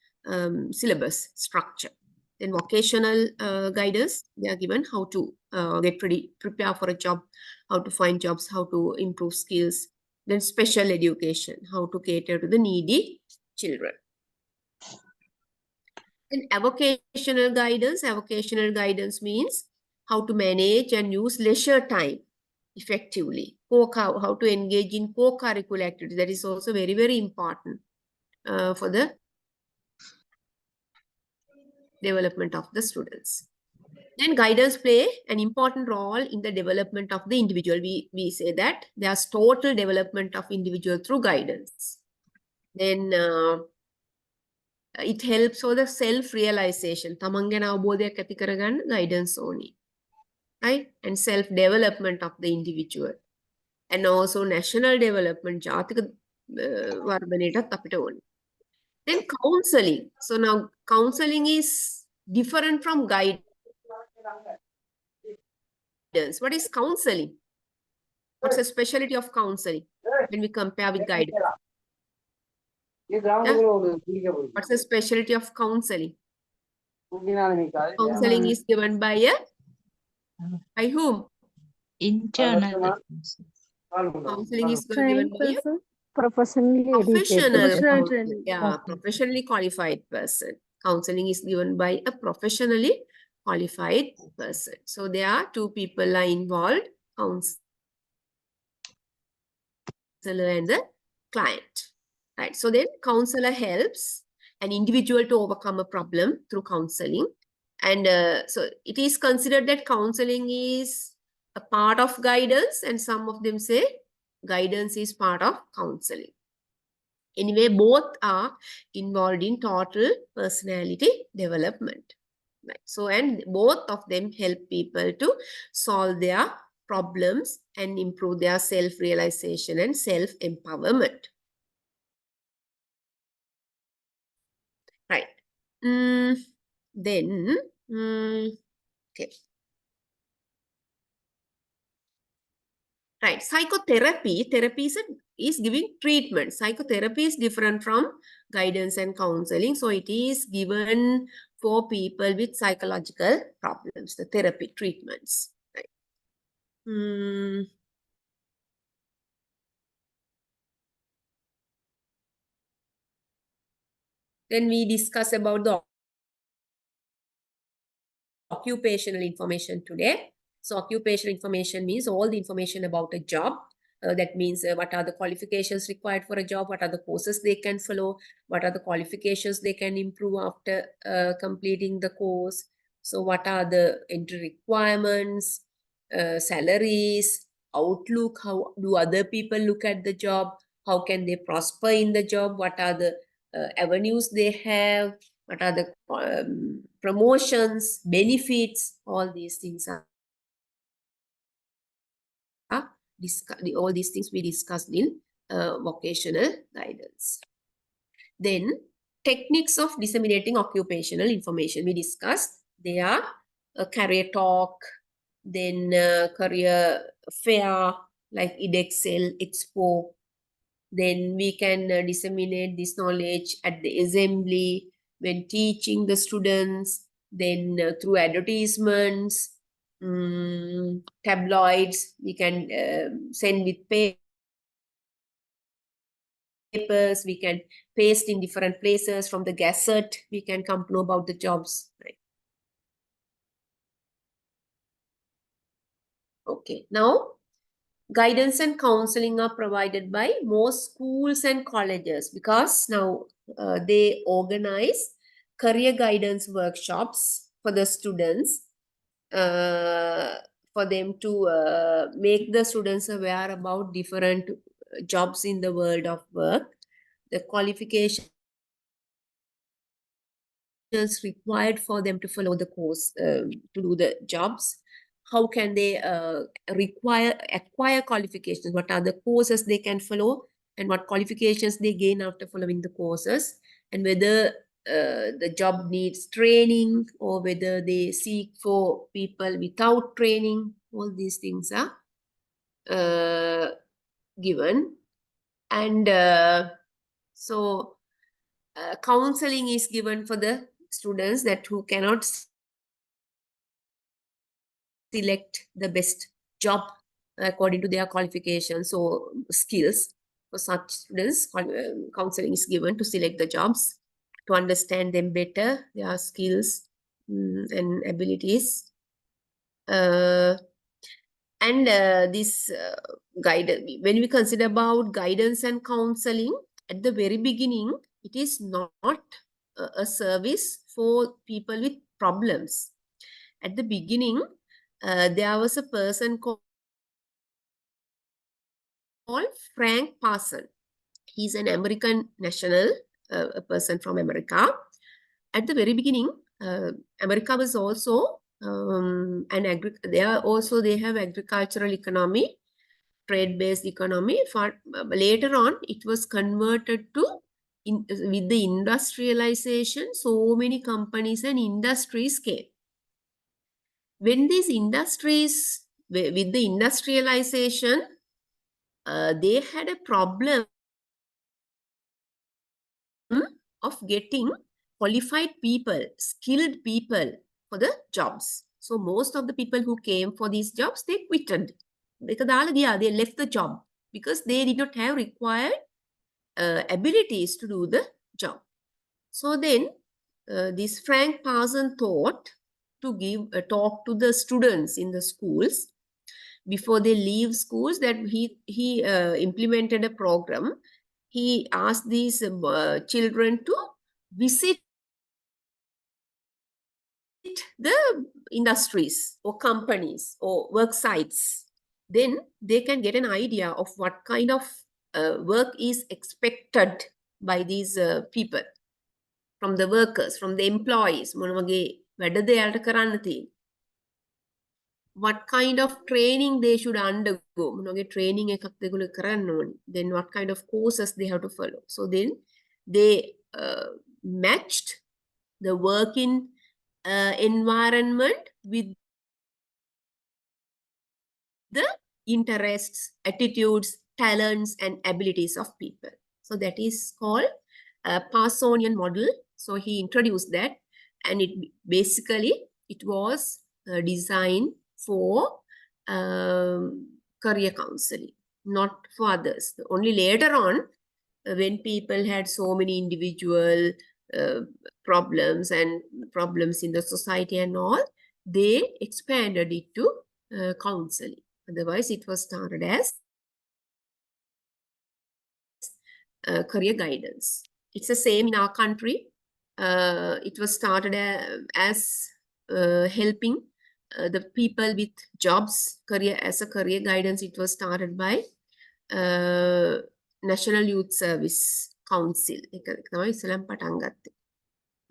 syllabus structure. Then vocational guidance, they are given how to get ready, prepare for a job, how to find jobs, how to improve skills. Then special education, how to cater to the needy children. Then avocational guidance means how to manage and use leisure time effectively. How to engage in co-curricular activities. That is also very, very important for the development of the students. Then guidance play an important role in the development of the individual. We say that there's total development of individual through guidance. Then it helps for the self-realization. තමන්ගෙන අවබෝධයක් ඇති කරගන්න guidance ඕනි. Right? And self-development of the individual. And also national development, ජාතික වර්ධනයටත් අපිට ඕනි. Then counseling. So now counseling is different from guidance. What is counseling? What's the specialty of counseling when we compare with guidance? What's the specialty of counseling? Counseling is given by by whom? Internal references. Counseling is given Trained by a person, professionally professional, Professional training. professionally qualified person. Counseling is given by a professionally qualified person. So there are two people are involved, counselor and the client. Right. So then counselor helps an individual to overcome a problem through counseling. And so it is considered that counseling is a part of guidance, and some of them say guidance is part of counseling. Anyway, both are involved in total personality development. Right. So, and both of them help people to solve their problems and improve their self-realization and self-empowerment. Right. Then, okay. Right. Therapy is giving treatment. Psychotherapy is different from guidance and counseling. So it is given for people with psychological problems, the therapy treatments. Right. Then we discuss about the occupational information today. So occupational information means all the information about a job. That means what are the qualifications required for a job, what are the courses they can follow, what are the qualifications they can improve after completing the course. So what are the entry requirements, salaries, outlook, how do other people look at the job, how can they prosper in the job, what are the avenues they have, what are the promotions, benefits, all these things are all these things we discussed in vocational guidance. Then techniques of disseminating occupational information we discussed. They are career talk, then career fair like Edexcel, Expo. Then we can disseminate this knowledge at the assembly, when teaching the students, then through advertisements, tabloids, we can send with papers, we can paste in different places. From the Gazette, we can come to know about the jobs. Right? Okay, now guidance and counseling are provided by most schools and colleges, because now they organize career guidance workshops for the students, for them to make the students aware about different jobs in the world of work, the qualifications required for them to follow the course, to do the jobs, how can they acquire qualifications, what are the courses they can follow, and what qualifications they gain after following the courses, and whether the job needs training or whether they seek for people without training. All these things are given. And so counseling is given for the students that who cannot select the best job according to their qualifications or skills. For such students, counseling is given to select the jobs, to understand them better, their skills and abilities. This guidance, when we consider about guidance and counseling, at the very beginning, it is not a service for people with problems. At the beginning, there was a person called Frank Parson. He's an American national, a person from America. At the very beginning, America was also they have agricultural economy, trade-based economy. Later on, it was converted to with the industrialization. So many companies and industries came. When these industries, with the industrialization, they had a problem of getting qualified people, skilled people for the jobs. So most of the people who came for these jobs, they quitted. They left the job because they did not have required abilities to do the job. So then this Frank Parson thought to give a talk to the students in the schools before they leave schools, that he implemented a program. He asked these children to visit the industries or companies or work sites. Then they can get an idea of what kind of work is expected by these people, from the workers, from the employees. What kind of training they should undergo, training, then what kind of courses they have to follow. So then they matched the working environment with the interests, attitudes, talents, and abilities of people. So that is called a Parsonian model. So he introduced that, and it was designed for career counseling, not for others. Only later on, when people had so many individual problems and problems in the society and all, they expanded it to counseling. Otherwise, it was started as career guidance. It's the same in our country. It was started as helping the people with jobs, as a career guidance. It was started by National Youth Service Council.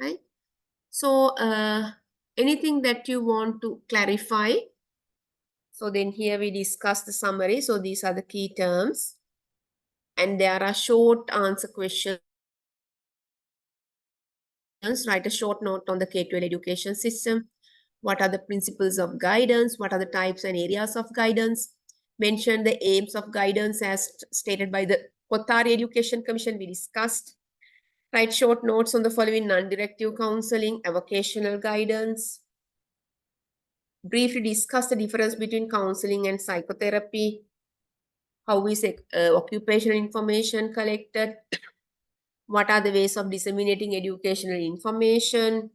Right? So anything that you want to clarify? So then here we discuss the summary. So these are the key terms. And there are short answer questions. Write a short note on the K-12 education system. What are the principles of guidance? What are the types and areas of guidance? Mention the aims of guidance as stated by the Kothari Education Commission we discussed. Write short notes on the following: non-directive counseling, avocational guidance. Briefly discuss the difference between counseling and psychotherapy. How is occupational information collected? What are the ways of disseminating educational information?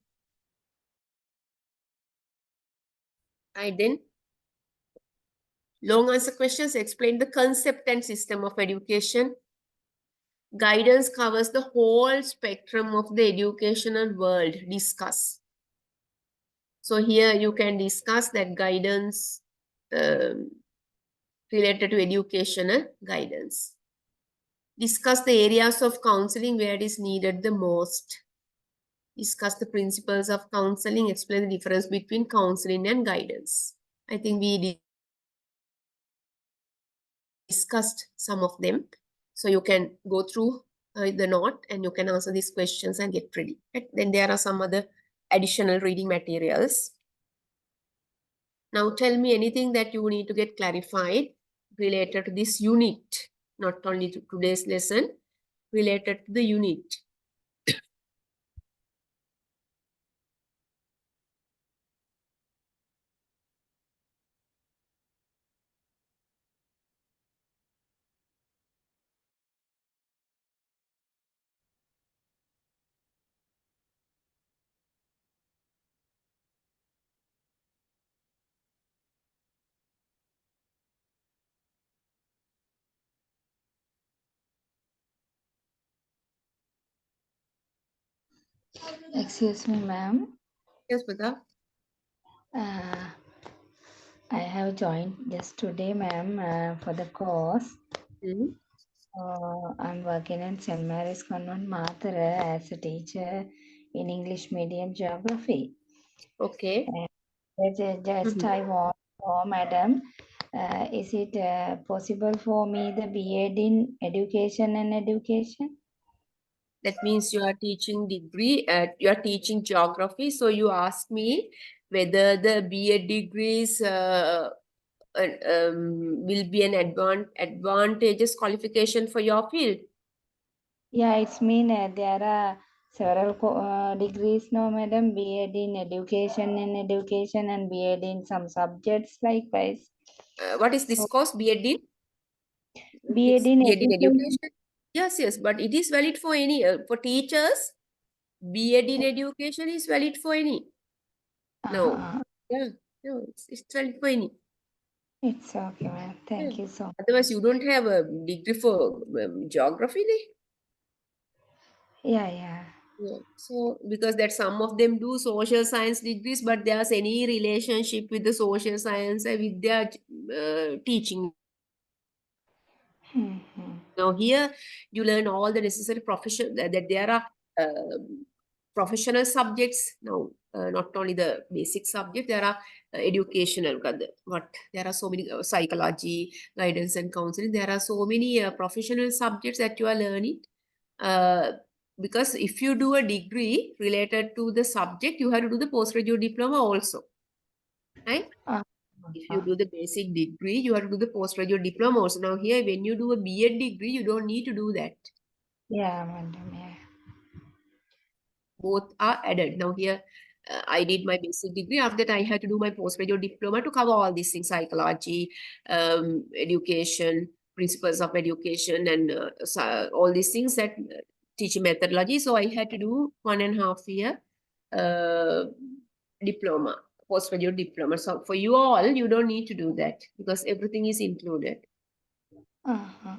And then long answer questions explain the concept and system of education. Guidance covers the whole spectrum of the educational world. Discuss. So here you can discuss that guidance related to educational guidance. Discuss the areas of counseling where it is needed the most. Discuss the principles of counseling. Explain the difference between counseling and guidance. I think we discussed some of them. So you can go through the note and you can answer these questions and get ready. Right? Then there are some other additional reading materials. Now tell me anything that you need to get clarified related to this unit, not only to today's lesson, related to the unit. Excuse me, ma'am. Yes, Budha. Uh, I have joined just today, ma'am, for the course. Mhm. I'm working in St. Mary's Convent, Mathura, as a teacher in English medium geography. Okay. Just Mhm. I want to know, madam, is it possible for me the B.Ed in education and education? That means you are teaching degree, you are teaching geography. So you asked me whether the BEd degrees will be an advantageous qualification for your field. Yeah, it's mean there are several degrees now, madam. B.Ed in education and B.Ed in some subjects likewise. What is this So course? BEd in? B.Ed It's in BEd in education. education. Yes, but it is valid for any, for teachers. BEd in education is valid for any. No, Uh, yeah, no, it's valid for any. it's okay, ma'am. Thank Yeah. you so much. Otherwise, you don't have a degree for geography, Yeah, yeah. yeah. So because that some of them do social science degrees, but there's any relationship with the social science with their teaching. Mm-hmm. Now here you learn all the necessary profession that there are professional subjects. Now not only the basic subject, there are educational. What there are so many psychology, guidance and counseling. There are so many professional subjects that you are learning. Because if you do a degree related to the subject, you have to do the postgraduate diploma also, right? If you do the basic degree, you have to do the postgraduate diploma also. Now here, when you do a BEd degree, you don't need to do that. Yeah, madam. Yeah. Both are added. Now here, I did my basic degree. After that, I had to do my postgraduate diploma to cover all these things: psychology, education, principles of education, and all these things that teaching methodology. So I had to do 1.5 year diploma, postgraduate diploma. So for you all, you don't need to do that because everything is included. Uh-huh.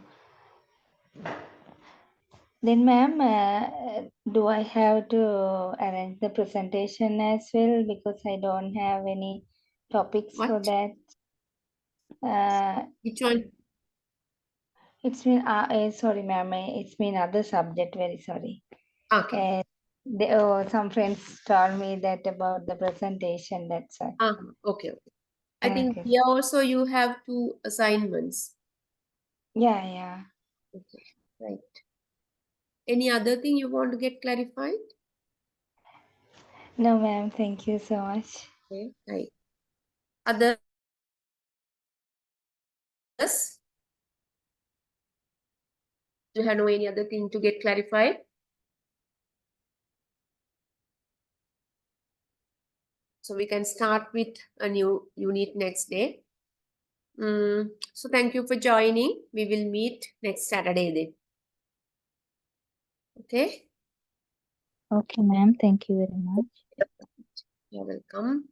Then, ma'am, do I have to arrange the presentation as well because I don't have any topics for What? that? Which one? It's been sorry, ma'am. It's been other subject. Very sorry. Okay. Some friends told me that about the presentation. That's why. Okay. I think Okay. here also you have 2 assignments. Yeah, yeah. Okay, right. Any other thing you want to get clarified? No, ma'am. Thank you so much. Okay, right. Others? Do you have any other thing to get clarified? So we can start with a new unit next day. So thank you for joining. We will meet next Saturday then. Okay? Okay, ma'am. Thank you very much. You're welcome.